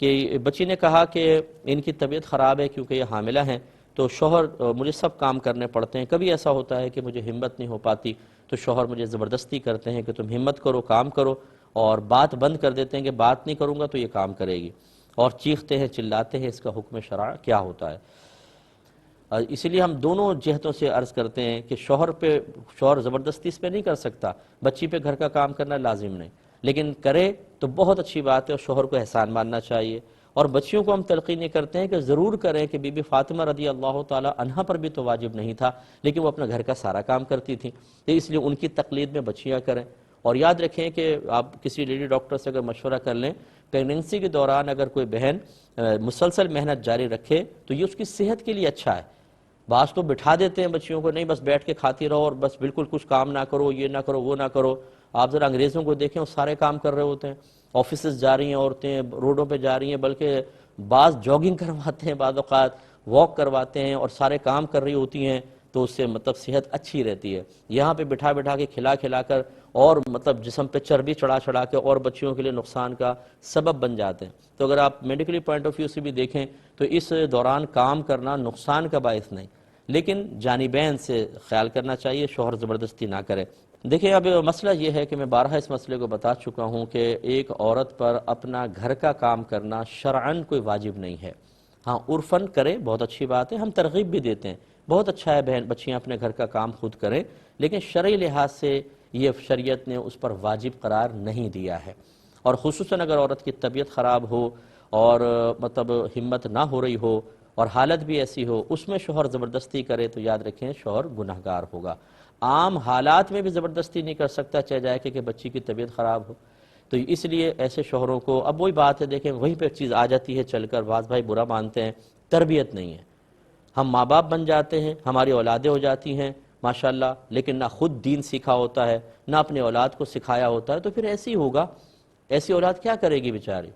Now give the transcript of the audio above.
کہ بچی نے کہا کہ ان کی طبیعت خراب ہے کیونکہ یہ حاملہ ہیں، تو شوہر مجھے سب کام کرنے پڑتے ہیں، کبھی ایسا ہوتا ہے کہ مجھے ہمت نہیں ہو پاتی تو شوہر مجھے زبردستی کرتے ہیں کہ تم ہمت کرو، کام کرو، اور بات بند کر دیتے ہیں کہ بات نہیں کروں گا تو یہ کام کرے گی، اور چیختے ہیں، چلاتے ہیں۔ اس کا حکم شرع کیا ہوتا ہے؟ اسی لیے ہم دونوں جہتوں سے عرض کرتے ہیں کہ شوہر زبردستی اس پہ نہیں کر سکتا، بچی پہ گھر کا کام کرنا لازم نہیں، لیکن کرے تو بہت اچھی بات ہے، اور شوہر کو احسان ماننا چاہیے۔ اور بچیوں کو ہم تلقین یہ کرتے ہیں کہ ضرور کریں کہ بی بی فاطمہ رضی اللہ تعالی عنہا پر بھی تو واجب نہیں تھا، لیکن وہ اپنا گھر کا سارا کام کرتی تھیں، تو اس لیے ان کی تقلید میں بچیاں کریں۔ اور یاد رکھیں کہ آپ کسی لیڈی ڈاکٹر سے اگر مشورہ کر لیں، پریگننسی کے دوران اگر کوئی بہن مسلسل محنت جاری رکھے تو یہ اس کی صحت کے لیے اچھا ہے۔ بعض تو بٹھا دیتے ہیں بچیوں کو، نہیں بس بیٹھ کے کھاتی رہو اور بس بالکل کچھ کام نہ کرو، یہ نہ کرو، وہ نہ کرو۔ آپ ذرا انگریزوں کو دیکھیں، وہ سارے کام کر رہے ہوتے ہیں، آفیسز جا رہی ہیں عورتیں، روڈوں پہ جا رہی ہیں، بلکہ بعض جاگنگ کرواتے ہیں، بعض اوقات واک کرواتے ہیں، اور سارے کام کر رہی ہوتی ہیں، تو اس سے مطلب صحت اچھی رہتی ہے۔ یہاں پہ بٹھا بٹھا کے کھلا کھلا کر اور مطلب جسم پہ چربی چڑھا چڑھا کے اور بچیوں کے لیے نقصان کا سبب بن جاتے ہیں۔ تو اگر آپ میڈیکلی پوائنٹ آف ویو سے بھی دیکھیں تو اس دوران کام کرنا نقصان کا باعث نہیں، لیکن جانبین سے خیال کرنا چاہیے، شوہر زبردستی نہ کرے۔ دیکھیں اب مسئلہ یہ ہے کہ میں بارہا اس مسئلے کو بتا چکا ہوں کہ ایک عورت پر اپنا گھر کا کام کرنا شرعاً کوئی واجب نہیں ہے۔ ہاں عرفاً کرے، بہت اچھی بات ہے، ہم ترغیب بھی دیتے ہیں، بہت اچھا ہے بچیاں اپنے گھر کا کام خود کریں، لیکن شرعی لحاظ سے یہ شریعت نے اس پر واجب قرار نہیں دیا ہے۔ اور خصوصاً اگر عورت کی طبیعت خراب ہو اور مطلب ہمت نہ ہو رہی ہو اور حالت بھی ایسی ہو، اس میں شوہر زبردستی کرے تو یاد رکھیں شوہر گناہگار ہوگا۔ عام حالات میں بھی زبردستی نہیں کر سکتا، چاہے جائے کہ بچی کی طبیعت خراب ہو، تو اس لیے ایسے شوہروں کو اب وہی بات ہے، دیکھیں وہیں پہ چیز آ جاتی ہے چل کر، بعض بھائی برا مانتے ہیں، تربیت نہیں ہے۔ ہم ماں باپ بن جاتے ہیں، ہماری اولادیں ہو جاتی ہیں ماشاءاللہ، لیکن نہ خود دین سیکھا ہوتا ہے، نہ اپنے اولاد کو سکھایا ہوتا ہے، تو پھر ایسی ہوگا، ایسی اولاد کیا کرے گی بیچاری؟